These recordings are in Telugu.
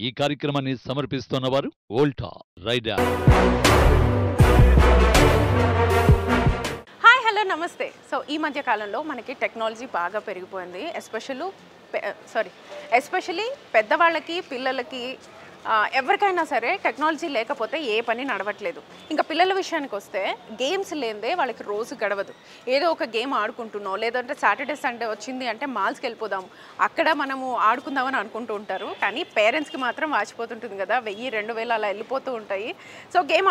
ఈ కార్యక్రమాన్ని సమర్పిస్తున్నవారు వోల్టా రైడర్. హాయ్ హలో నమస్తే. సో ఈ మధ్య కాలంలో మనకి టెక్నాలజీ బాగా పెరిగిపోయింది. ఎస్పెషల్లీ పెద్దవాళ్ళకి పిల్లలకి ఎవరికైనా సరే టెక్నాలజీ లేకపోతే ఏ పని నడవట్లేదు. ఇంకా పిల్లల విషయానికి వస్తే గేమ్స్ లేదే వాళ్ళకి రోజు గడవదు. ఏదో ఒక గేమ్ ఆడుకుంటున్నాం, లేదంటే సాటర్డే సండే వచ్చింది అంటే మాల్స్కి వెళ్ళిపోదాము, అక్కడ మనము ఆడుకుందామని అనుకుంటూ ఉంటారు. కానీ పేరెంట్స్కి మాత్రం వాచిపోతుంటుంది కదా, 1000-2000 అలా వెళ్ళిపోతూ ఉంటాయి. సో గేమ్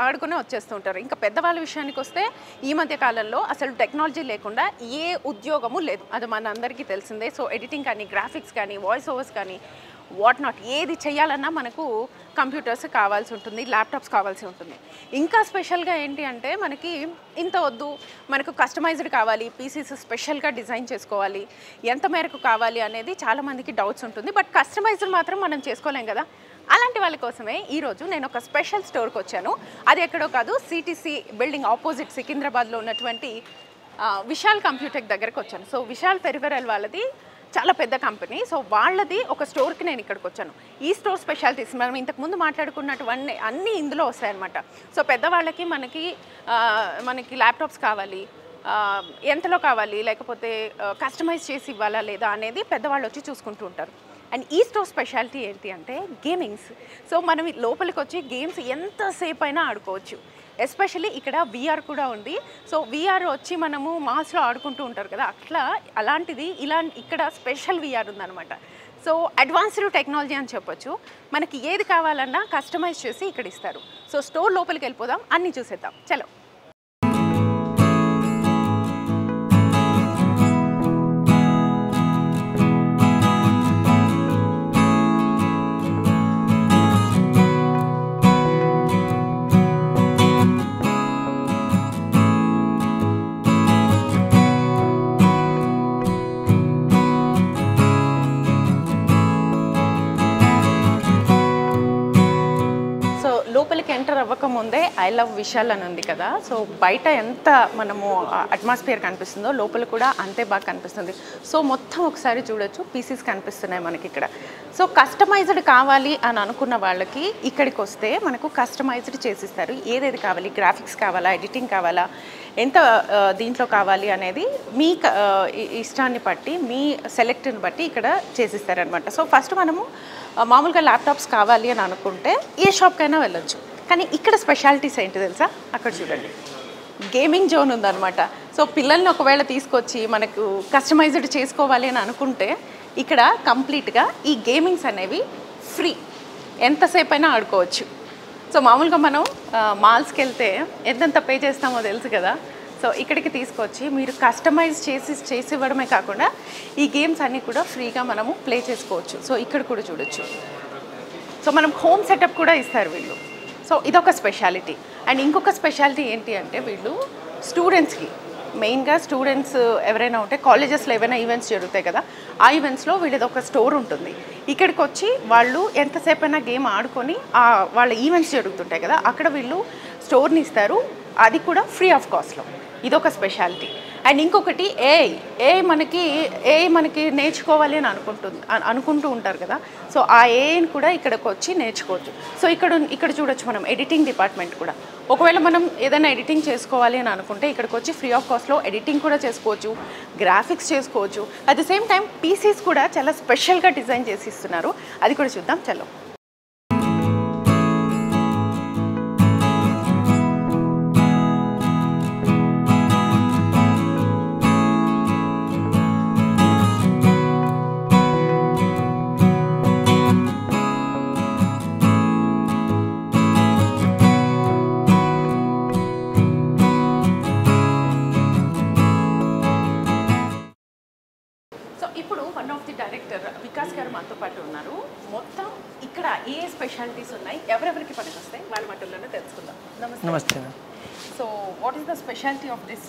ఆడుకునే వచ్చేస్తూ ఉంటారు. ఇంకా పెద్దవాళ్ళ విషయానికి వస్తే ఈ మధ్య కాలంలో అసలు టెక్నాలజీ లేకుండా ఏ ఉద్యోగము లేదు, అది మన అందరికీ తెలిసిందే. సో ఎడిటింగ్ కానీ, గ్రాఫిక్స్ కానీ, వాయిస్ ఓవర్స్ కానీ, వాట్ నాట్ ఏది చేయాలన్నా మనకు కంప్యూటర్స్ కావాల్సి ఉంటుంది, ల్యాప్టాప్స్ కావాల్సి ఉంటుంది. ఇంకా స్పెషల్గా ఏంటి అంటే మనకి ఇంత వద్దు, మనకు కస్టమైజ్డ్ కావాలి, పీసీస్ స్పెషల్గా డిజైన్ చేసుకోవాలి, ఎంత మేరకు కావాలి అనేది చాలామందికి డౌట్స్ ఉంటుంది. బట్ కస్టమైజ్డ్ మాత్రం మనం చేసుకోలేం కదా. అలాంటి వాళ్ళ కోసమే ఈరోజు నేను ఒక స్పెషల్ స్టోర్కి వచ్చాను. అది ఎక్కడో కాదు, సిటీసీ బిల్డింగ్ ఆపోజిట్ సికింద్రాబాద్లో ఉన్నటువంటి విశాల్ కంప్యూటెక్ దగ్గరకు వచ్చాను. సో విశాల్ పెరిఫెరల్ వాళ్ళది చాలా పెద్ద కంపెనీ. సో వాళ్ళది ఒక స్టోర్కి నేను ఇక్కడికి వచ్చాను. ఈ స్టోర్ స్పెషాలిటీస్ మనం ఇంతకుముందు మాట్లాడుకున్నటువంటి అన్నీ ఇందులో వస్తాయన్నమాట. సో పెద్దవాళ్ళకి మనకి ల్యాప్టాప్స్ కావాలి, ఎంతలో కావాలి, లేకపోతే కస్టమైజ్ చేసి ఇవ్వాలా లేదా అనేది పెద్దవాళ్ళు వచ్చి చూసుకుంటూ ఉంటారు. అండ్ ఈ స్టోర్ స్పెషాలిటీ ఏంటి అంటే గేమింగ్స్. సో మనం లోపలికి వచ్చి గేమ్స్ ఎంతసేపు అయినా ఆడుకోవచ్చు. ఎస్పెషల్లీ ఇక్కడ VR కూడా ఉంది. సో VR వచ్చి మనము మాల్స్లో ఆడుకుంటూ ఉంటారు కదా, అలాంటిది ఇక్కడ స్పెషల్ VR ఉందన్నమాట. సో అడ్వాన్స్డ్ టెక్నాలజీ అని చెప్పొచ్చు. మనకి ఏది కావాలన్నా కస్టమైజ్ చేసి ఇక్కడ ఇస్తారు. సో స్టోర్ లోపలికి వెళ్ళిపోదాం, అన్నీ చూసేద్దాం, చలో. లోపలికి ఎంటర్ అవ్వకముందే ఐ లవ్ విశాల్ అని ఉంది కదా. సో బయట ఎంత మనము అట్మాస్ఫియర్ కనిపిస్తుందో లోపల కూడా అంతే బాగా కనిపిస్తుంది. సో మొత్తం ఒకసారి చూడొచ్చు, పీసెస్ కనిపిస్తున్నాయి మనకి ఇక్కడ. సో కస్టమైజ్డ్ కావాలి అని అనుకున్న వాళ్ళకి ఇక్కడికి వస్తే మనకు కస్టమైజ్డ్ చేసిస్తారు. ఏదేది కావాలి, గ్రాఫిక్స్ కావాలా, ఎడిటింగ్ కావాలా, ఎంత దీంట్లో కావాలి అనేది మీ ఇష్టాన్ని బట్టి, మీ సెలెక్ట్ని బట్టి ఇక్కడ చేసిస్తారనమాట. సో ఫస్ట్ మనము మామూలుగా ల్యాప్టాప్స్ కావాలి అని అనుకుంటే ఏ షాప్కైనా వెళ్ళొచ్చు. కానీ ఇక్కడ స్పెషాలిటీస్ ఏంటి తెలుసా, అక్కడ చూడండి, గేమింగ్ జోన్ ఉందన్నమాట. సో పిల్లల్ని ఒకవేళ తీసుకొచ్చి మనకు కస్టమైజ్డ్ చేసుకోవాలి అని అనుకుంటే ఇక్కడ కంప్లీట్గా ఈ గేమింగ్స్ అనేవి ఫ్రీ, ఎంతసేపు అయినా ఆడుకోవచ్చు. సో మామూలుగా మనం మాల్స్కి వెళ్తే ఎంతెంత పే చేస్తామో తెలుసు కదా. సో ఇక్కడికి తీసుకొచ్చి మీరు కస్టమైజ్ చేసి ఇవ్వడమే కాకుండా ఈ గేమ్స్ అన్నీ కూడా ఫ్రీగా మనము ప్లే చేసుకోవచ్చు. సో ఇక్కడ కూడా చూడొచ్చు. సో మనం హోమ్ సెటప్ కూడా ఇస్తారు వీళ్ళు. సో ఇదొక స్పెషాలిటీ. అండ్ ఇంకొక స్పెషాలిటీ ఏంటి అంటే వీళ్ళు స్టూడెంట్స్కి, మెయిన్గా స్టూడెంట్స్ ఎవరైనా ఉంటే కాలేజెస్లో ఏమైనా ఈవెంట్స్ జరుగుతాయి కదా, ఆ ఈవెంట్స్లో వీళ్ళది ఒక స్టోర్ ఉంటుంది. ఇక్కడికి వచ్చి వాళ్ళు ఎంతసేపు అయినా గేమ్ ఆడుకొని వాళ్ళ ఈవెంట్స్ జరుగుతుంటాయి కదా, అక్కడ వీళ్ళు స్టోర్ని ఇస్తారు, అది కూడా ఫ్రీ ఆఫ్ కాస్ట్లో. ఇదొక స్పెషాలిటీ. అండ్ ఇంకొకటి ఏఐ మనకి నేర్చుకోవాలి అని అనుకుంటూ ఉంటారు కదా. సో ఆ ఏఐని కూడా ఇక్కడికి వచ్చి నేర్చుకోవచ్చు. సో ఇక్కడ చూడొచ్చు మనం ఎడిటింగ్ డిపార్ట్మెంట్ కూడా. ఒకవేళ మనం ఏదైనా ఎడిటింగ్ చేసుకోవాలి అని అనుకుంటే ఇక్కడికి వచ్చి ఫ్రీ ఆఫ్ కాస్ట్లో ఎడిటింగ్ కూడా చేసుకోవచ్చు, గ్రాఫిక్స్ చేసుకోవచ్చు. At the same time Pisces కూడా చాలా స్పెషల్గా డిజైన్ చేసి ఇస్తున్నారు, అది కూడా చూద్దాం, చలో. వికాస్ గారు మనతో పాటు ఉన్నారు. మొత్తం ఇక్కడ ఏ స్పెషాలిటీస్ ఉన్నాయి, ఎవరెవరికి పనికొస్తాయి వాళ్ళ మాటల్లోనే తెలుసుకుందాం. నమస్తే. So what is the specialty of this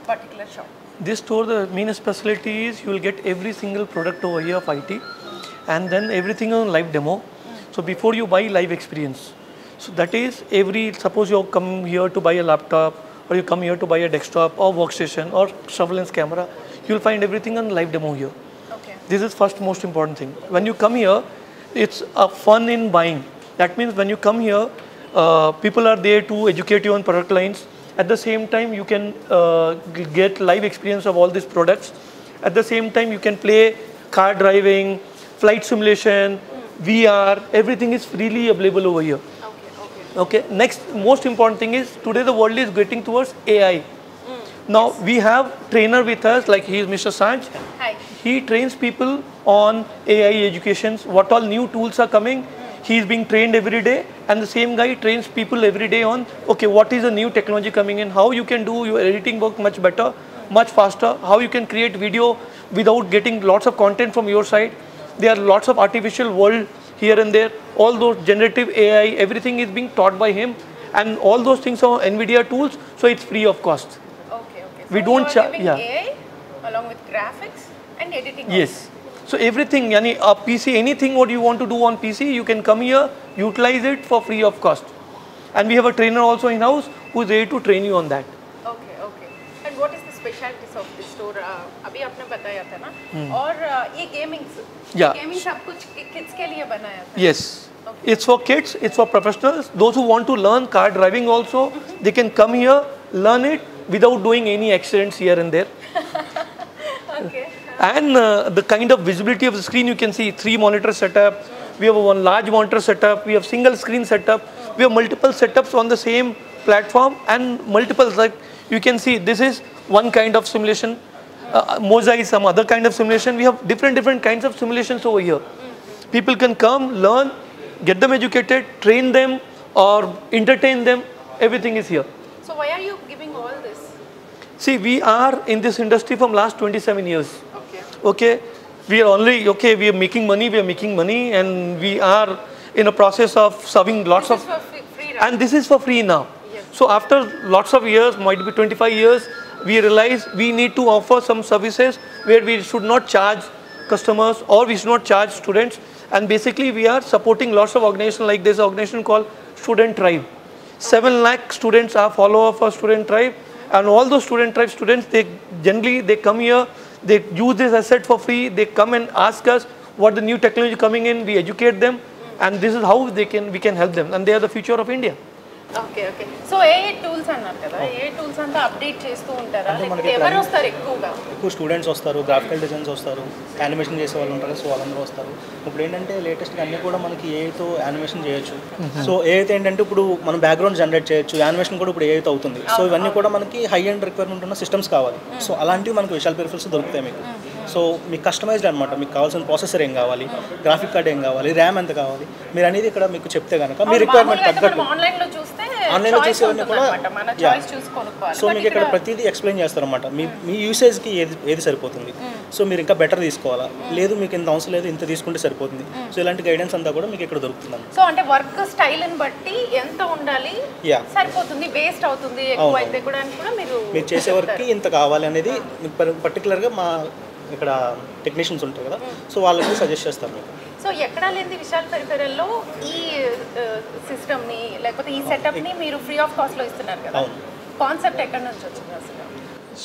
particular shop? This store, the main specialty is you will get every single product over here of IT, and then everything on live demo. So before you buy, live experience. So that is suppose you come here to buy a laptop, or you come here to buy a desktop or workstation or surveillance camera, you will find everything on live demo here. Okay. This is first most important thing. When you come here, it's a fun in buying. That means when you come here, people are there to educate you on product lines. At the same time, you can get live experience of all these products. At the same time, you can play car driving, flight simulation, VR, everything is freely available over here. Okay. Next, most important thing is today the world is getting towards AI. Now we have trainer with us, like he is Mr. Sanj. Hi. He trains people on AI educations, what all new tools are coming. He is being trained every day, and the same guy trains people every day on, okay, what is the new technology coming in, how you can do your editing work much better, much faster, how you can create video without getting lots of content from your side. There are lots of artificial world here and there. All those generative AI, everything is being taught by him, and all those things are NVIDIA tools, so it's free of cost. Okay. We So don't you are charge. giving Yeah. AI along with graphics and editing. Yes. So everything, yani a PC, anything what you want to do on PC, you can come here, utilize it for free of cost. And we have a trainer also in house who is there to train you on that. Okay. And what is the specialties of this store? अभी आपने बताया था ना. और ये gamings. Yeah. Gaming सब कुछ kids के लिए बनाया था. Yes. It's for kids, it's for professionals. Those who want to learn car driving also, they can come here, learn it without doing any accidents here and there. Okay. And the kind of visibility of the screen, you can see 3 monitor setup. We have one large monitor setup. We have single screen setup. We have multiple setups on the same platform and multiples. Like you can see, this is one kind of simulation. Moza is some other kind of simulation. We have different kinds of simulations over here. People can come, learn, get them educated, train them, or entertain them. Everything is here. So why are you giving all this? See, we are in this industry from last 27 years. Okay. Okay, we are we are making money, and we are in a process of serving lots This is of, for free, right? and this is for free now. Yes. So after lots of years, might be 25 years, we realize we need to offer some services where we should not charge customers or we should not charge students. And basically we are supporting lots of organizations like this organization called Student Tribe. 7 lakh students are followers for Student Tribe, and all those Student Tribe students, they generally come here, they use this asset for free, they come and ask us what the new technology coming in, we educate them, and this is how we can help them, and they are the future of India. Okay so A tools అన్నారు కదా ఏ టూల్స్ అంతా అప్డేట్ చేస్తూ ఉంటారా లేకపోతే ఎవరు వస్తారు ఎక్కువ స్టూడెంట్స్ వస్తారు, గ్రాఫికల్ డిజైన్స్ వస్తారు, యానిమేషన్ చేసే వాళ్ళు ఉంటారు, సో వాళ్ళందరూ వస్తారు. ఇప్పుడు ఏంటంటే లేటెస్ట్గా అన్నీ కూడా మనకి ఏఐతో యానిమేషన్ చేయొచ్చు. సో ఏఐతో ఏంటంటే ఇప్పుడు మనం బ్యాక్గ్రౌండ్ జనరేట్ చేయొచ్చు, యానిమేషన్ కూడా ఇప్పుడు ఏఐతో అవుతుంది. సో ఇవన్నీ కూడా మనకి హై అండ్ రిక్వైర్మెంట్ ఉన్న సిస్టమ్స్ కావాలి. సో అలాంటివి మనకి విశాల్ పెరిఫెరల్స్ దొరుకుతాయి మీకు. సో మీకు కస్టమైజ్డ్ అనమాట, మీకు కావాల్సిన ప్రాసెసర్ ఏం కావాలి, గ్రాఫిక్ కార్డ్ ఏం కావాలి, ర్యామ్ ఎంత కావాలి, మీరు అనేది ఇక్కడ మీకు చెప్తే కనుక మీ రిక్వైర్మెంట్ తగ్గట్టు ఆన్లైన్లో చూసేవన్నీ కూడా సో మీకు ఇక్కడ ప్రతిదీ ఎక్స్ప్లెయిన్ చేస్తారన్నమాట. మీ యూసేజ్కి ఏది సరిపోతుంది, సో మీరు ఇంకా బెటర్ తీసుకోవాలా, లేదు మీకు ఇంత అవసరం లేదు ఇంత తీసుకుంటే సరిపోతుంది. సో ఇలాంటి గైడెన్స్ అంతా కూడా మీకు ఇక్కడ దొరుకుతుంది. సో అంటే వర్క్ స్టైల్ ని బట్టి ఎంత ఉండాలి సరిపోతుంది, వేస్ట్ అవుతుంది ఎక్కువ అయితే కూడా మీరు చేసే వర్క్కి ఇంత కావాలి అనేది పర్టికులర్గా మా ఇక్కడ టెక్నీషియన్స్ ఉంటారు కదా, సో వాళ్ళకి సజెస్ట్ చేస్తారు మీకు. సో ఎక్కడా లేని విశాల్ పెరిఫెరల్లో ఈ సిస్టమ్ని లేకపోతే ఈ సెటప్ని మీరు ఫ్రీ ఆఫ్ కాస్ట్లో ఇస్తున్నారు కదా, కాన్సెప్ట్ ఎక్కడి నుంచి వచ్చింది అసలు?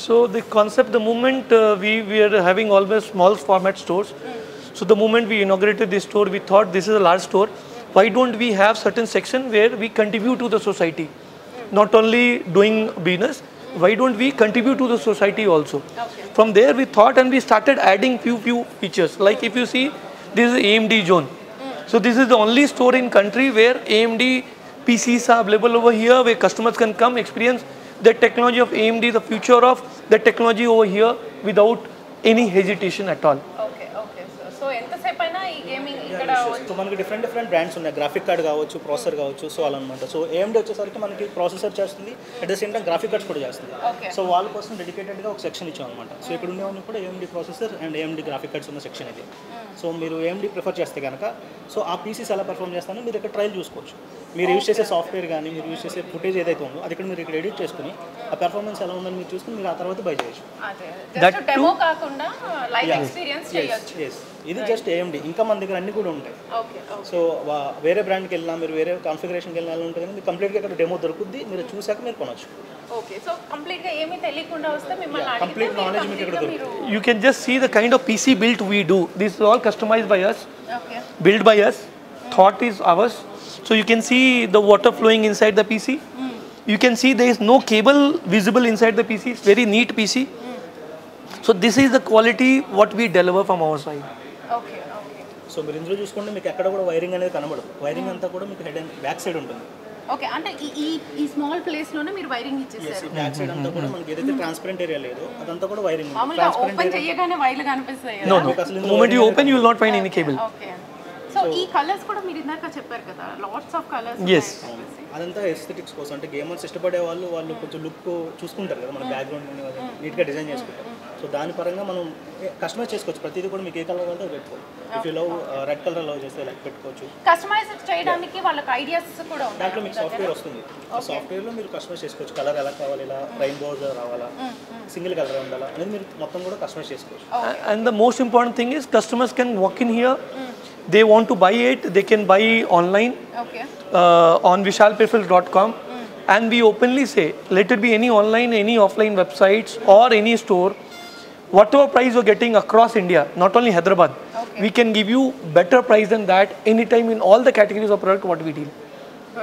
So the concept, the moment we are having always small format stores, so the moment we inaugurated this store, we thought this is a large store. Why don't we have certain section where we contribute to the society? Not only doing business, why don't we contribute to the society also? Okay. From there we thought and we started adding few features. Like if you see, this is AMD zone. So this is the only store in country where AMD PCs are available over here, where customers can come experience the technology of AMD, the future of the technology over here without any hesitation at all. Okay so ఎంతసేపు అయినా ఈ గేమింగ్ ఇక్కడ సో మనకి డిఫరెంట్ బ్రాండ్స్ ఉన్నాయి, గ్రాఫిక్ కార్డ్ కావచ్చు, ప్రాసెసర్ కావచ్చు, సో అలా అనమాట. సో AMD వచ్చేసరికి మనకి ప్రాసెసర్ చేస్తుంది, at the same time graphic cards కూడా చేస్తుంది. సో వాళ్ళ కోసం డెడికేటెడ్గా ఒక సెక్షన్ ఇచ్చాం అనమాట. సో ఇక్కడ ఉండేవన్నీ కూడా AMD processor and AMD graphic cards ఉన్న సెక్షన్ ఇది. సో మీరు AMD ప్రిఫర్ చేస్తే కనుక సో ఆ పీసీస్ ఎలా పర్ఫామ్ చేస్తానో మీరు ఇక్కడ ట్రయల్ చూసుకోవచ్చు. మీరు యూజ్ చేసే సాఫ్ట్వేర్ కానీ మీరు యూజ్ చేసే ఫుటేజ్ ఏదైతే ఉందో అది ఇక్కడ మీరు ఇక్కడ ఎడిట్ చేసుకుని ఆ పెర్ఫార్మెన్స్ ఎలా ఉందని మీరు చూసుకుని మీరు ఆ తర్వాత బై చేయొచ్చు. జస్ట్ డెమో కాకుండా లైవ్ ఎక్స్పీరియన్స్ చేయొచ్చు. ఇది జస్ట్ AMD, ఇంకా మన దగ్గర అన్ని కూడా ఉంటాయి. సో వేరే బ్రాండ్కి వెళ్ళినా మీరు వేరే కాన్ఫిగరేషన్కి వెళ్ళినా ఉంటుంది కానీ మీకు కంప్లీట్గా ఇక్కడ డెమో దొరుకుద్ది, మీరు చూసాక మీరు కొనవచ్చు. ఓకే సో కంప్లీట్గా ఏమీ తెలియకుండా వస్తే మిమ్మల్ని కంప్లీట్ నాలెడ్జ్ మీకు ఇక్కడ దొరుకుతుంది. You can just see the kind of PC build we do. This is all customized by us. Okay. built by us, thought is ours. So you can see the water flowing inside the PC. You can see there is no cable visible inside the PC. It's very neat PC. So this is the quality what we deliver from our side. Okay okay so మీరు ఇందులో చూసుకుంటే మీకు ఎక్కడ కూడా వైరింగ్ అనేది కనబడదు. వైరింగ్ అంతా కూడా మీకు హెడ్ అండ్ బ్యాక్ సైడ్ ఉంటుంది. ఓకే అంటే ఈ స్మాల్ ప్లేస్ లోనే మీరు వైరింగ్ ఇచ్చేసారు. బ్యాక్ సైడ్ అంతా కూడా మనకి ఏదైతే ట్రాన్స్పరెంట్ ఏరియా లేదో అదంతా కూడా వైరింగ్. మామూలుగా ఓపెన్ చేయగానే వైర్లు కనిపిస్తాయి. No, no. The moment you open, you will not find any cable. Okay so ఈ కలర్స్ కూడా మీరు ఇందాక చెప్పారు కదా, లాట్స్ ఆఫ్ కలర్స్. Yes. అదంతా ఎస్థెటిక్స్ కోసం, అంటే గేమర్స్ ఇష్టపడే వాళ్ళు కొంచెం లుక్ చూసుకుంటారు కదా, మన బ్యాక్గ్రౌండ్ నీట్గా డిజైన్ చేసుకుంటారు. సో దాని పరంగా మనం కస్టమైజ్ చేసుకోవచ్చు. ప్రతిదీ కూడా మీకు ఏ కలర్ కావాలంటే పెట్టుకోవచ్చు. If you love red colour love చేస్తే లైక్ పెట్టుకోవచ్చు. కస్టమైజ్ చేయడానికి వాళ్ళకి ఐడియాస్ కూడా ఉన్నాయి. దాంట్లో మీకు సాఫ్ట్వేర్ వస్తుంది. ఆ సాఫ్ట్వేర్లో మీరు కస్టమైజ్ చేసుకోవచ్చు. కలర్ ఎలా కావాలి, ఇలా రెయిన్బోస్ రావాలా, సింగిల్ కలర్ ఉండాలా అనేది మీరు మొత్తం కూడా కస్టమైజ్ చేసుకోవచ్చు. And the most important thing is customers can walk in here. They want to buy it, they can buy online okay on vishalperipherals.com. And we openly say, let it be any online, any offline websites or any store, whatever price you're getting across India, not only Hyderabad, we can give you better price than that anytime in all the categories of product what we deal.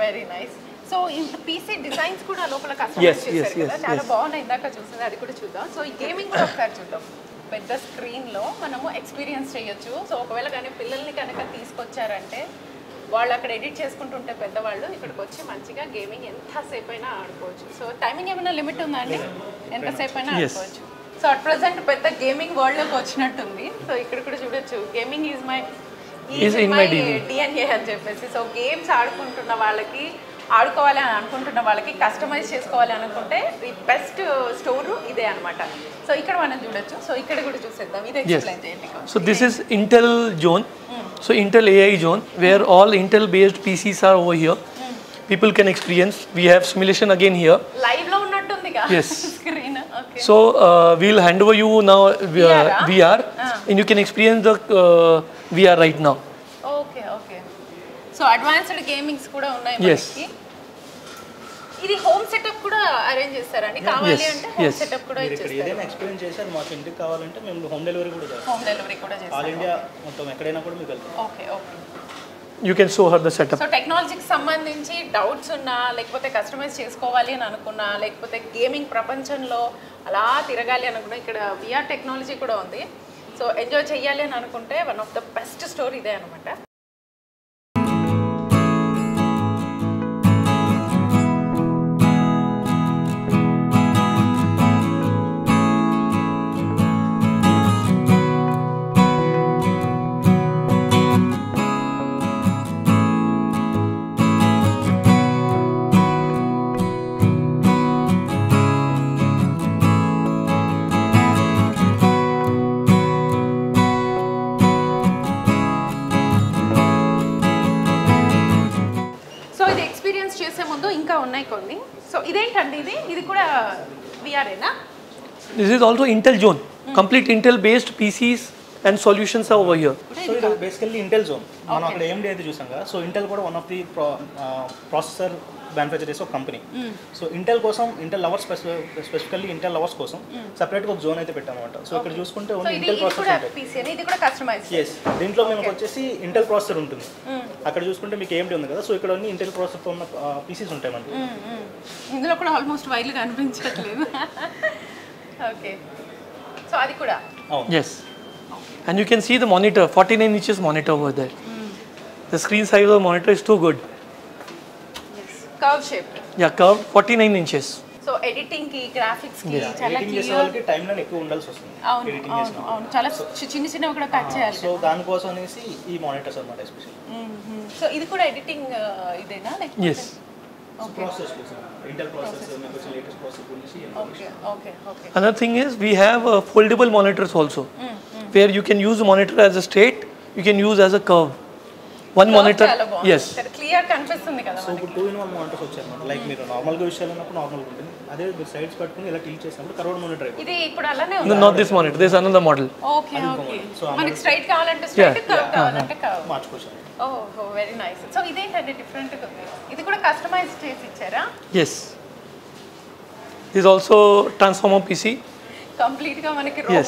Very nice. So ఇంత పీసీ డిజైన్స్ కూడా లోపల Yes, కస్టమైజ్ yes, చేశారు కదా, yes, చాలా yes. బాగున్నాయి. ఇందాక చూసింది అది కూడా చూద్దాం. సో ఈ గేమింగ్ కూడా ఒకసారి చూద్దాం. పెద్ద స్క్రీన్లో మనము ఎక్స్పీరియన్స్ చేయొచ్చు. సో ఒకవేళ కానీ పిల్లల్ని కనుక తీసుకొచ్చారంటే వాళ్ళు అక్కడ ఎడిట్ చేసుకుంటుంటే పెద్దవాళ్ళు ఇక్కడికి వచ్చి మంచిగా గేమింగ్ ఎంతసేపు అయినా ఆడుకోవచ్చు. సో టైమింగ్ ఏమైనా లిమిట్ ఉందా అండి? ఎంతసేపు అయినా Yes. ఆడుకోవచ్చు. సో అట్ ప్రజెంట్ పెద్ద గేమింగ్ వరల్డ్లోకి వచ్చినట్టుంది. సో ఇక్కడ కూడా చూడొచ్చు, గేమింగ్ ఈజ్ మై డిఎన్ఏ అని చెప్పేసి. సో గేమ్స్ ఆడుకుంటున్న వాళ్ళకి, ఆడుకోవాలి అని అనుకుంటున్న వాళ్ళకి, కస్టమైజ్ చేసుకోవాలి అనుకుంటే ది బెస్ట్ స్టోర్ ఇదే అనమాట. సో ఇక్కడ మనం చూడొచ్చు. సో ఇక్కడ కూడా చూసేద్దాం. ఇది ఎక్స్ప్లెయిన్ చేయండి. So this is Intel zone. So Intel AI zone where all Intel based PCs are over here. People can experience. We have simulation again here. Live లో ఉన్నట్టుందిగా Yes. Screen. Okay So we'll hand over you now VR and you can experience the VR right now. Okay okay so advanced gamings కూడా ఉన్నాయి Yes. మనకి. ఇది హోమ్ సెటప్ కూడా అరేంజ్ చేస్తారండి, కావాలి Yes, అంటే హోమ్ yes. సెటప్ కూడా మీరు ఇక్కడ ఇచ్చేస్తారు. ఏదైనా ఎక్స్పీరియన్స్ చేశారు, మాకు ఇంటికి కావాలంటే మేము హోమ్ డెలివరీ కూడా చేస్తాం. హోమ్ డెలివరీ కూడా ఆల్ చేస్తారు. ఇండియా మొత్తం ఎక్కడైనా కూడా మీకు వెళ్తాం. Okay okay You can show her the setup. So టెక్నాలజీకి సంబంధించి డౌట్స్ ఉన్నా, లేకపోతే కస్టమైజ్ చేసుకోవాలి అని అనుకున్నా, లేకపోతే గేమింగ్ ప్రపంచంలో అలా తిరగాలి అనుకున్నా, ఇక్కడ విఆర్ టెక్నాలజీ కూడా ఉంది. సో ఎంజాయ్ చేయాలి అని అనుకుంటే one of the best store ఇదే అనమాట. చేసే ముందు ఇంకా ఉన్నాయి కొన్ని. సో ఇదేంటండి ఇది కూడా విఆర్ఏనా? This is also Intel zone. Complete Intel based PCs and solutions are over here. So ఇది బేసికల్లీ ఇంటెల్ జోన్. మనం అక్కడ AMD అయితే చూసాం కదా. సో ఇంటెల్ కూడా one of the processor manufacture చేసే ఒక కంపెనీ. సో ఇంటెల్ కోసం, Intel lovers specifically Intel lovers కోసం సెపరేట్గా ఒక జోన్ అయితే పెట్టామన్నమాట. సో ఇక్కడ చూసుకుంటే ఓన్లీ ఇంటెల్ ప్రాసెసర్ ఉంటాయి. ఇది కూడా కస్టమైజ్. ఎస్, దీంట్లో మేము వచ్చేసి ఇంటెల్ ప్రాసెసర్ ఉంటుంది. అక్కడ చూసుకుంటే మీకు AMD ఉంది కదా. సో ఇక్కడ అన్ని ఇంటెల్ ప్రాసెసర్తో ఉన్న పీసీస్ ఉంటాయి మనకి. ఇందులో కూడా ఆల్మోస్ట్ వైర్లు కనిపించట్లేదు. ఓకే, సో అది కూడా. Yes. And you can see the monitor, 49 inches monitor over there. The screen size of the monitor is too good. Curve shape. Yeah, curved 49 inches. So editing కి, గ్రాఫిక్స్ కి చాలా ఎడిటింగ్ చేసే క్లియర్. వాళ్ళకి టైం లైన్ ఎక్కువ ఉండాల్సి వస్తుంది. అవును అవును అవును, చాలా చిన్న చిన్నవి కూడా కట్ చేయాలి. సో దానికోసం అనేసి ఈ మానిటర్స్ అన్నమాట ఎస్పెషల్లీ. సో ఇది కూడా ఎడిటింగ్ ఇదేనా? Yes. ప్రాసెస్ ఇంటెల్ ప్రాసెస్ మీకు లేటెస్ట్ ప్రాసెస్ గురించి. Okay okay okay. Another thing is we have foldable monitors also, where you can use the monitor as a straight, you can use as a curve. One monitor. Yes. Clear కనిపిస్తుంది కదా. సో ఇప్పుడు 2-in-1 మానిటర్స్ వచ్చాయన్నమాట. లైక్ మీరు నార్మల్గా విషయాలు ఉన్నప్పుడు నార్మల్గా ఉంటుంది. అదే మీరు సైడ్స్ పట్టుకుని ఇలా టిల్ట్ చేసినప్పుడు కర్వ్డ్ మానిటర్ అయిపోతుంది. ఇది ఇప్పుడు అలానే No, ఉంది. not this monitor. There's another model. Okay okay. మనకి స్ట్రైట్ కావాలంటే స్ట్రైట్, కర్వ్ కావాలంటే కర్వ్. మార్చుకోవచ్చు. ఓహో, వెరీ నైస్. సో ఇదేంటంటే డిఫరెంట్గా ఉంది. ఇది కూడా కస్టమైజ్ చేసి ఇచ్చారా? Yes. This is also transformer PC. Complete గా మనకి Yes.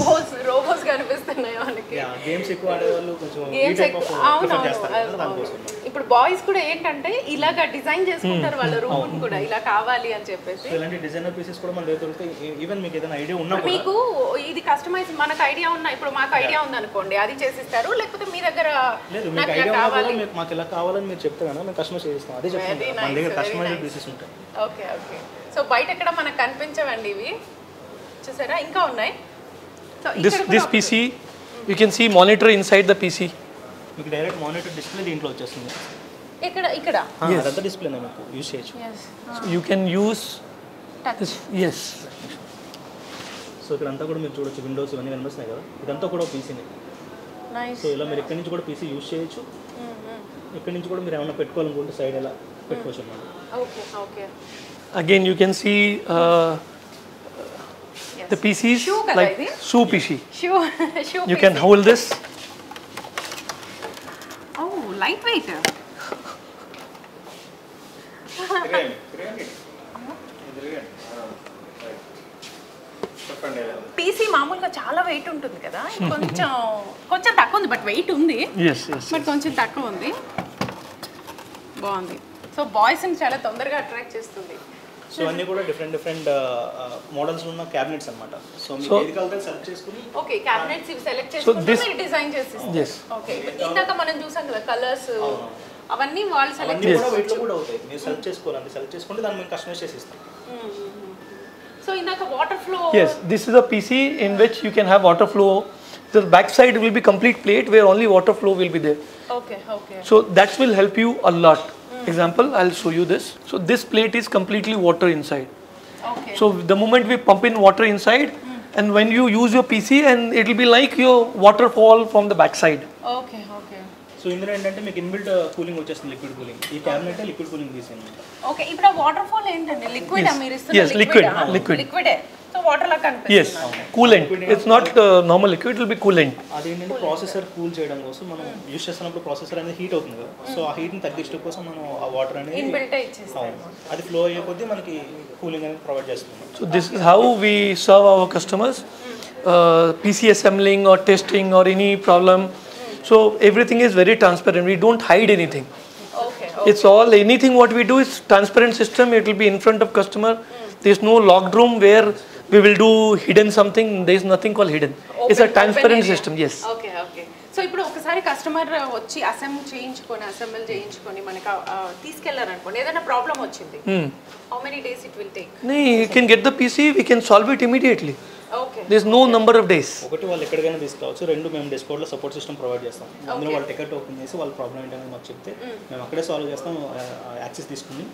రోబోస్ కనిపిస్తున్నాయి మనకి. గేమ్స్ ఎక్కువ ఆడే వాళ్ళు కొంచెం ఈ గేమ్స్ టైప్ ఆఫ్ ప్రిఫర్ చేస్తారు కదా, అవును. దానికోసం. ఇప్పుడు బాయ్స్ కూడా ఏంటంటే ఇలాగా డిజైన్ చేసుకుంటారు వాళ్ళ రూమ్ కూడా ఇలా కావాలి అని చెప్పేసి. సో ఇలాంటి డిజైనర్ పీసెస్ కూడా మన దగ్గర దొరుకుతాయి. ఈవెన్ మీకు ఏదైనా ఐడియా ఉన్నా కూడా మీకు ఇది కస్టమైజ్ మనకు ఐడియా ఉన్నా ఇప్పుడు మాకు ఐడియా ఉంది అనుకోండి అది చేసిస్తారు, లేకపోతే మీ దగ్గర లేదు మీకు నాకు ఐడియా ఇలా ఉన్నా కూడా కావాలి. మీకు మాకు ఇలా కావాలని మీరు చెప్తే కనుక మేము కస్టమైజ్ చేస్తాం. అదే చెప్తాను Very మన nice, దగ్గర very కస్టమైజ్డ్ nice. పీసెస్ ఉంటాయి. Okay okay. సో బయట ఎక్కడ మనకు కనిపించవండి ఇవి, చూసారా ఇంకా ఉన్నాయి. So This PC, you can see monitor inside the PC. మీకు డైరెక్ట్ మానిటర్ డిస్ప్లే దీంట్లో వచ్చేస్తుంది. ఇక్కడ అదంతా డిస్ప్లేనే మీకు యూజ్ చేయొచ్చు. So you can use touch. this. Yes. So ఇక్కడ అంతా కూడా మీరు చూడొచ్చు, విండోస్ ఇవన్నీ కనిపిస్తున్నాయి కదా, ఇదంతా కూడా పీసీనే. నైస్. సో ఇలా మీరు ఎక్కడి నుంచి కూడా పీసీ యూజ్ చేయొచ్చు. ఎక్కడి నుంచి కూడా మీరు ఏమైనా పెట్టుకోవాలనుకుంటే సైడ్ ఎలా పెట్టుకోవచ్చు అన్నమాట. Okay okay. Again, you can see the PCs Shoe kada like idi? shoe PC. Shoe You can hold this. ఓ లైట్ వెయిట్. పీసీ మామూలుగా చాలా వెయిట్ ఉంటుంది కదా, కొంచెం కొంచెం తక్కువ ఉంది బట్ వెయిట్ ఉంది, Yes, yes. బట్ కొంచెం తక్కువ ఉంది. బాగుంది. సో బాయ్స్ని చాలా తొందరగా అట్రాక్ట్ చేస్తుంది. సో అన్నీ కూడా డిఫరెంట్ మోడల్స్ ఉన్న క్యాబినెట్స్ అన్నమాట. సో మీకు ఏది కావాలంటే సెలెక్ట్ చేసుకుని ఓకే క్యాబినెట్స్ ఇవి సెలెక్ట్ చేసుకుంటే మీరు డిజైన్ చేసి. Yes. ఓకే ఇందాక మనం చూసాం కదా కలర్స్ అవన్నీ వాళ్ళు సెలెక్ట్ అన్నీ కూడా వెయిట్లో కూడా అవుతాయి. మీరు సెలెక్ట్ చేసుకోవాలంటే సెలెక్ట్ చేసుకుంటే దాన్ని మేము కస్టమైజ్ చేసి ఇస్తాం. సో ఇందాక water flow. Yes, this is a PC in which you can have water flow. The back side will be complete plate where only water flow will be there. Okay okay. So that will help you a lot. Example, I'll show you this. So this plate is completely water inside. Okay. So the moment we pump in water inside, and when you use your PC, and it will be like your waterfall from the back side. Okay okay. So ఇందులో ఏంటంటే మీకు ఇన్బిల్ట్ కూలింగ్ వచ్చేస్తుంది, లిక్విడ్ కూలింగ్. ఈ క్యాబినెట్ లిక్విడ్ కూలింగ్ తీసేయండి. ఓకే ఇప్పుడు ఆ వాటర్ ఫాల్ ఏంటండి లిక్విడ్ మీరు ఇస్తున్న Yes, liquid, liquid. లిక్విడే. సో వాటర్ లా Yes, కనిపిస్తుంది. coolant. It's not normal liquid, it will be coolant. అదేంటంటే ప్రాసెసర్ కూల్ చేయడం కోసం మనం యూజ్ చేస్తున్నప్పుడు ప్రాసెసర్ అనేది హీట్ అవుతుంది కదా, సో ఆ హీట్ని తగ్గించడం కోసం మనం ఆ వాటర్ అనేది ఇన్బిల్ట్ ఇచ్చేస్తాం. అవును, అది ఫ్లో అయ్యే కొద్దీ మనకి కూలింగ్ అనేది ప్రొవైడ్ చేస్తుంది. So this is how we serve our customers. PC assembling or testing or any problem. So everything is very transparent. We don't hide anything. Okay. It's all anything what we do is transparent system. It will be in front of customer. There's no locked room where we will do hidden something. There's nothing called hidden. It's a transparent system. Yes. Okay okay. So ఇప్పుడు ఒకసారి కస్టమర్ వచ్చి అసెంబుల్ చేయించుకొని మనకి తీసుకెళ్లారు అనుకోండి, ఏదైనా ప్రాబ్లం వచ్చింది, how many days it will take? No, you can get the PC. We can solve it immediately. Okay. There's no number of days. ఒకటి వాళ్ళు ఎక్కడికైనా తీసుకురావచ్చు, రెండు మేము డిస్కౌంట్లో సపోర్ట్ సిస్టమ్ ప్రొవైడ్ చేస్తాం. అందులో వాళ్ళు టికెట్ ఓపెన్ చేసి వాళ్ళ ప్రాబ్లం ఏంటనేది మాకు చెప్తే మేము అక్కడే సాల్వ్ చేస్తాం. యాక్సెస్ తీసుకుని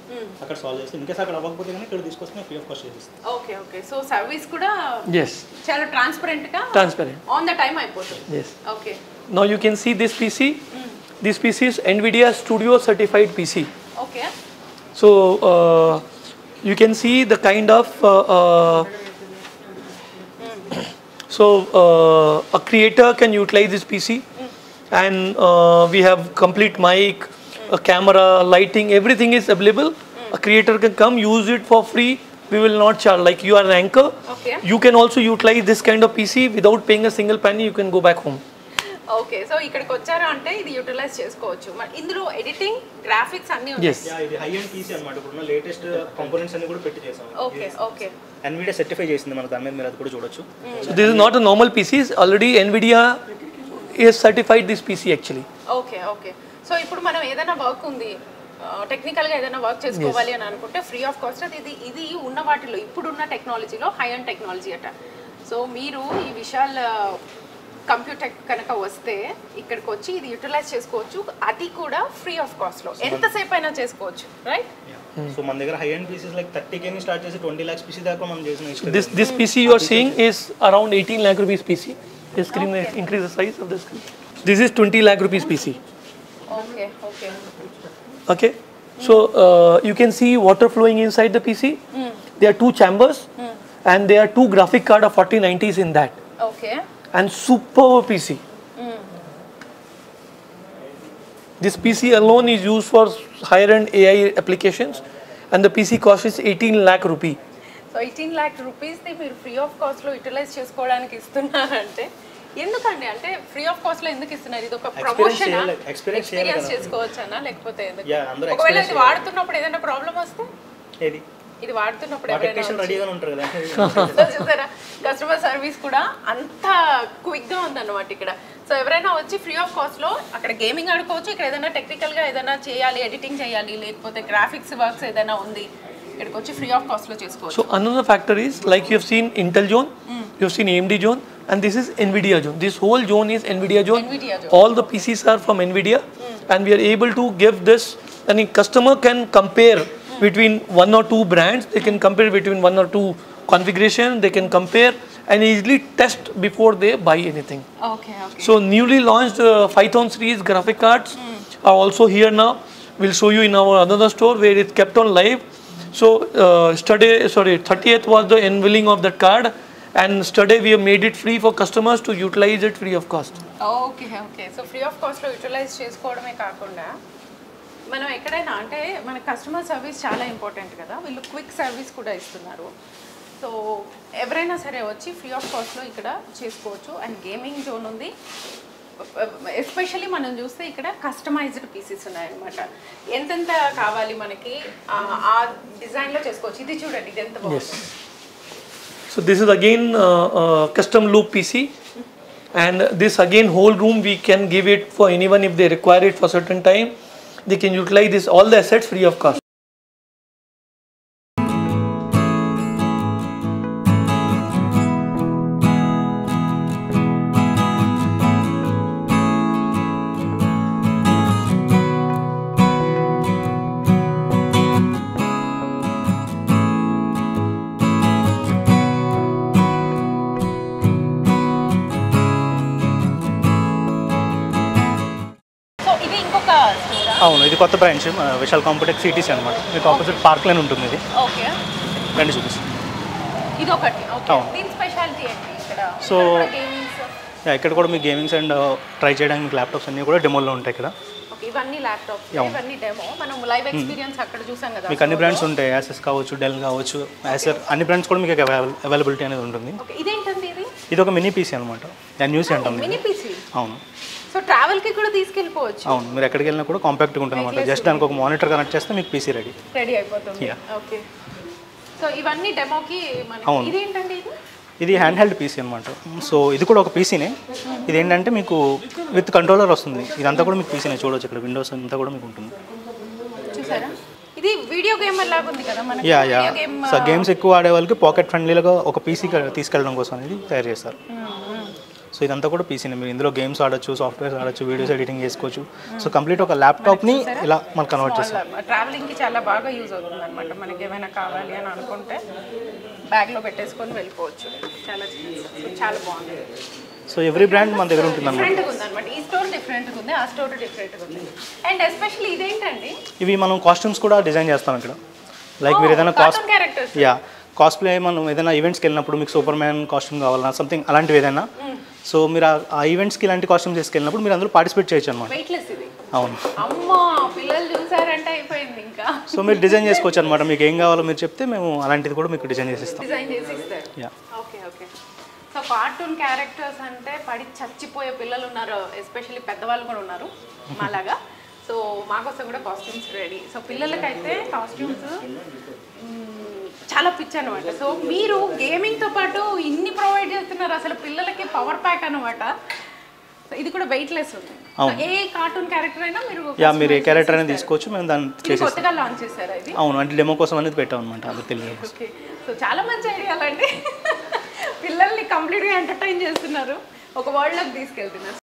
అక్కడ సాల్వ్ చేస్తాం. ఇన్కేస్ అక్కడ అవ్వకపోతే కానీ ఇక్కడ తీసుకొస్తే ఫ్రీ ఆఫ్ కాస్ట్ చేస్తాం. Okay okay. సో సర్వీస్ కూడా Yes. చాలా ట్రాన్స్పరెంట్ గా Transparent. ఆన్ ద టైం అయిపోతుంది. Yes. Okay. Now you can see this PC. This PC is NVIDIA Studio certified PC. Okay. So you can see the kind of a creator can utilize this PC, and we have complete mic, a camera, lighting, everything is available. A creator can come use it for free. We will not charge. Like you are an anchor, Okay. you can also utilize this kind of PC without paying a single penny. You can go back home. Okay. So ఇక్కడికి వచ్చారు అంటే ఇది యూటిలైజ్ చేసుకోవచ్చు. మరి ఇందులో ఎడిటింగ్, గ్రాఫిక్స్ అన్నీ ఉన్నాయి. Yes. ఇది హై అండ్ పీసీ అనమాట. ఇప్పుడు లేటెస్ట్ కాంపోనెంట్స్ అన్ని కూడా పెట్టి చేసాం. Okay okay. NVIDIA సర్టిఫై చేసింది మన దాని మీద, మీరు అది కూడా చూడొచ్చు. So this is not a normal PC. Already NVIDIA is certified this PC actually. Okay okay. So ఇప్పుడు మనం ఏదైనా వర్క్ ఉంది, టెక్నికల్గా ఏదైనా వర్క్ చేసుకోవాలి అని అనుకుంటే ఫ్రీ ఆఫ్ కాస్ట్. ఇది ఉన్న వాటిలో ఇప్పుడున్న టెక్నాలజీలో హై అండ్ టెక్నాలజీ అట. సో మీరు ఈ విషయాల కంప్యూటర్ కనుక వస్తే ఇక్కడికి వచ్చి ఇది యూటిలైజ్ చేసుకోవచ్చు, అది కూడా ఫ్రీ ఆఫ్ కాస్ట్లో ఎంతసేపు అయినా చేసుకోవచ్చు, రైట్? సో మన దగ్గర high and Pisces like 30K ని స్టార్ట్ చేసి 20 lakhs పీసీ దాకా మనం చేసిన. This PC you are seeing is around 18 lakh rupees PC. The screen increase the size of the screen. This is 20 lakh rupees PC. Okay okay. Okay. So you can see water flowing inside the PC. There are two chambers, and there are two graphic card of 4090s in that. Okay. And superb PC. This PC alone is used for higher end AI applications, and the PC cost is 18 lakh rupee. So so 18 lakh రూపీస్ది మీరు ఫ్రీ ఆఫ్ కాస్ట్లో యూటిలైజ్ చేసుకోవడానికి ఇస్తున్నారంటే ఎందుకండి? అంటే ఫ్రీ ఆఫ్ కాస్ట్లో ఎందుకు ఇస్తున్నారు? ఇది ఒక ప్రమోషన్ ఎక్స్పీరియన్స్ చేసుకోవచ్చనా లేకపోతే ఒకవేళ ఇది వాడుతున్నప్పుడు ఏదైనా ప్రాబ్లం వస్తే ఇది వాడుతున్నప్పుడు చూసారా కస్టమర్ సర్వీస్ కూడా అంత క్విక్గా ఉందన్నమాట ఇక్కడ. సో ఎవరైనా వచ్చి ఫ్రీ ఆఫ్ కాస్ట్లో అక్కడ గేమింగ్ ఆడుకోవచ్చు, ఇక్కడ ఏదైనా టెక్నికల్గా ఏదైనా చేయాలి, ఎడిటింగ్ చేయాలి, లేకపోతే గ్రాఫిక్స్ వర్క్స్ ఏదైనా ఉంది ఇక్కడికి వచ్చి ఫ్రీ ఆఫ్ కాస్ట్లో చేసుకోవచ్చు. So another factor is like you have seen Intel zone, you have seen AMD zone, and this is NVIDIA zone. This whole zone is NVIDIA zone. All the PCs are from NVIDIA, and we are able to give this. And a customer can compare between one or two brands. They can compare between one or two configuration. They can compare and easily test before they buy anything. Okay. So newly launched Python series graphic cards are also here now. We'll show you in our another store where it's kept on live. So 30th was the unveiling of that card, and today we have made it free for customers to utilize it free of cost. Okay. So free of cost లో యూటిలైజ్ చేసుకోవడమే కాకుండా మనం ఎక్కడైనా అంటే మన కస్టమర్ సర్వీస్ చాలా ఇంపార్టెంట్ కదా, వీళ్ళు క్విక్ సర్వీస్ కూడా ఇస్తున్నారు. సో ఎవరైనా సరే వచ్చి ఫ్రీ ఆఫ్ కాస్ట్లో ఇక్కడ చేసుకోవచ్చు. అండ్ గేమింగ్ జోన్ ఉంది. ఎస్పెషల్లీ మనం చూస్తే ఇక్కడ కస్టమైజ్డ్ పీసెస్ ఉన్నాయన్నమాట. ఎంతెంత కావాలి మనకి ఆ డిజైన్లో చేసుకోవచ్చు. ఇది చూడండి, ఇది ఎంత బాగుంది. So this is again custom loop PC, and this again whole room we can give it for anyone if they require it for certain time. They can utilize this all the assets free of cost. అవును, ఇది కొత్త బ్రాంచ్ విశాల్ కాంప్లెక్స్ సిటీసీ అనమాట. మీకు ఆపోజిట్ పార్క్ లైన్ ఉంటుంది. ఇది ఓకే, రండి చూపిస్తాను. ఇది ఒకటి. ఓకే, దీని స్పెషాలిటీ ఏంటి ఇక్కడ? సో ఇక్కడ కూడా మీ గేమింగ్స్ అండ్ ట్రై చేయడానికి మీకు ల్యాప్టాప్స్ అన్నీ కూడా డెమోలో ఉంటాయి ఇక్కడ. ఓకే, ఇవన్నీ ల్యాప్టాప్స్, ఇవన్నీ డెమో. మనం లైవ్ ఎక్స్పీరియన్స్ అక్కడ చూసాం కదా. మీకు అన్ని బ్రాండ్స్ ఉంటాయి, యాసెస్ కావచ్చు, డెల్ కావచ్చు, యాసర్ అన్ని బ్రాండ్స్ కూడా మీకు అవైలబిలిటీ అనేది ఉంటుంది. ఓకే, ఇదేంటండి? ఇది ఒక మినీ పీసీ అనమాట. న్యూస్ అంటాం. Mini PC? అవును. సో ట్రావెల్ కి కూడా తీసుకెళ్ళిపోవచ్చు. అవును, మీరు ఎక్కడికి వెళ్ళినా కూడా కాంపాక్ట్గా ఉంటుంది అనమాట. జస్ట్ దానికి ఒక మానిటర్ కనెక్ట్ చేస్తే మీకు పీసీ రెడీ అయిపోతుంది. ఓకే, సో ఇవన్నీ డెమోకి మనకి. ఇదేంటండి? ఇది హ్యాండ్ హెల్డ్ పీసీ అనమాట. సో ఇది కూడా ఒక పీసీనే. ఇది ఏంటంటే మీకు విత్ కంట్రోలర్ వస్తుంది. ఇదంతా కూడా మీకు పీసీనే చూడవచ్చు. ఇక్కడ విండోస్ అంతా కూడా మీకు ఉంటుంది. చూసారా, ఇది వీడియో గేమ్ లాగా ఉంది కదా మనకి. సో గేమ్స్ ఎక్కువ ఆడే వాళ్ళకి పాకెట్ ఫ్రెండ్లీగా ఒక పీసీ తీసుకెళ్ళడం కోసం అనేది తయారు చేస్తారు. సో ఇదంతా కూడా పీసీనే. మీరు ఇందులో గేమ్స్ ఆడొచ్చు, సాఫ్ట్వేర్స్ ఆడొచ్చు, వీడియోస్ ఎడిటింగ్ చేసుకోవచ్చు. సో కంప్లీట్ ఒక ల్యాప్టాప్ని ఇలా మనం కన్వర్ట్ చేస్తాం. ట్రావెలింగ్కి చాలా బాగా యూజ్ అవుతుంది అనమాట. మనకి ఏమైనా కావాలి అని అనుకుంటే బ్యాగ్లో పెట్టేసుకొని వెళ్ళిపోవచ్చు. చాలా బాగుంది. సో ఎవ్రీ బ్రాండ్ మన దగ్గర ఉంటుంది అనమాట. డిఫరెంట్గా ఉంది అనమాట. ఈ స్టోర్ డిఫరెంట్గా ఉంది, ఆ స్టోర్ డిఫరెంట్గా ఉంది. అండ్ ఎస్పెషల్లీ ఇదేంటండి? ఇవి మనం కాస్ట్యూమ్స్ కూడా డిజైన్ చేస్తాం ఇక్కడ. లైక్ మీరు ఏదైనా కాస్ప్లే మనం ఏదైనా ఈవెంట్స్కి వెళ్ళినప్పుడు మీకు సూపర్ మ్యాన్ కాస్ట్యూమ్ కావాలన్నా సంథింగ్ అలాంటివి ఏదైనా, సో మీరు ఆ ఈవెంట్స్కి ఇలాంటి కాస్ట్యూమ్స్ తీసుకెళ్ళినప్పుడు మీరు అందులో పార్టిసిపేట్ చేయొచ్చు అనమాట. అవును. అమ్మా, పిల్లలు చూసారంటే అయిపోయింది ఇంకా. సో మీరు డిజైన్ చేసుకోవచ్చు అనమాట. మీకు ఏం కావాలో మీరు చెప్తే మేము అలాంటిది కూడా మీకు డిజైన్ చేసి ఇస్తాం. ఓకే. సో కార్టూన్ క్యారెక్టర్స్ అంటే పడి చచ్చిపోయే పిల్లలు ఉన్నారు, ఎస్పెషల్లీ పెద్దవాళ్ళు కూడా ఉన్నారు మాలాగా. సో మాకోసం కూడా కాస్ట్యూమ్స్ రెడీ. సో పిల్లలకైతే కాస్ట్యూమ్స్ చాలా పిచ్చి అనమాట. సో మీరు గేమింగ్తో పాటు ఇన్ని ప్రొవైడ్ చేస్తున్నారు. అసలు పిల్లలకి పవర్ ప్యాక్ అనమాట. ఇది కూడా వెయిట్లెస్ ఉంది. ఏ కార్టూన్ క్యారెక్టర్ అయినా మీరు ఏ క్యారెక్టర్ అయినా తీసుకోవచ్చు. మేము దాన్ని కొత్తగా లాంచ్ చేశారా ఇది? అవును, అంటే డెమో కోసం అనేది పెట్టాం అనమాట. అది తెలియదు. ఓకే, సో చాలా మంచి ఐడియాలండి. పిల్లల్ని కంప్లీట్గా ఎంటర్టైన్ చేస్తున్నారు, ఒక వరల్డ్లోకి తీసుకెళ్తున్నారు.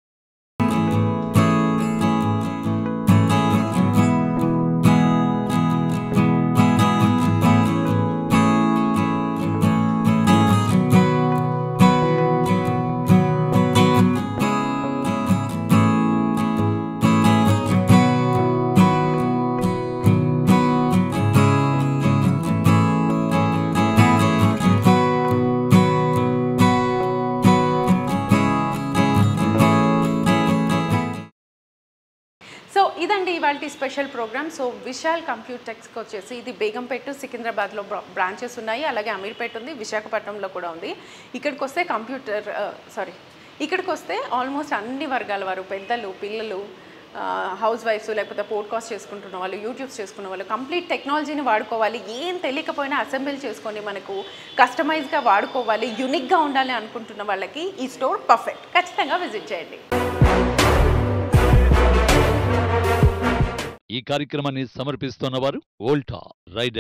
ఇవాళ స్పెషల్ ప్రోగ్రామ్. సో విశాల్ కంప్యూటెక్స్కి వచ్చేసి ఇది బేగంపేట సికింద్రాబాద్లో బ్రాంచెస్ ఉన్నాయి, అలాగే అమీర్పేట ఉంది, విశాఖపట్నంలో కూడా ఉంది. ఇక్కడికి వస్తే ఇక్కడికి వస్తే ఆల్మోస్ట్ అన్ని వర్గాల వారు, పెద్దలు, పిల్లలు, హౌస్ వైఫ్స్, లేకపోతే పోడ్కాస్ట్ చేసుకుంటున్న వాళ్ళు, యూట్యూబ్స్ చేసుకున్న వాళ్ళు, కంప్లీట్ టెక్నాలజీని వాడుకోవాలి, ఏం తెలియకపోయినా అసెంబ్ల్ చేసుకొని మనకు కస్టమైజ్గా వాడుకోవాలి, యూనిక్గా ఉండాలి అనుకుంటున్న వాళ్ళకి ఈ స్టోర్ పర్ఫెక్ట్. ఖచ్చితంగా విజిట్ చేయండి. ఈ కార్యక్రమాన్ని సమర్పిస్తున్నవారు వోల్టా రైడర్.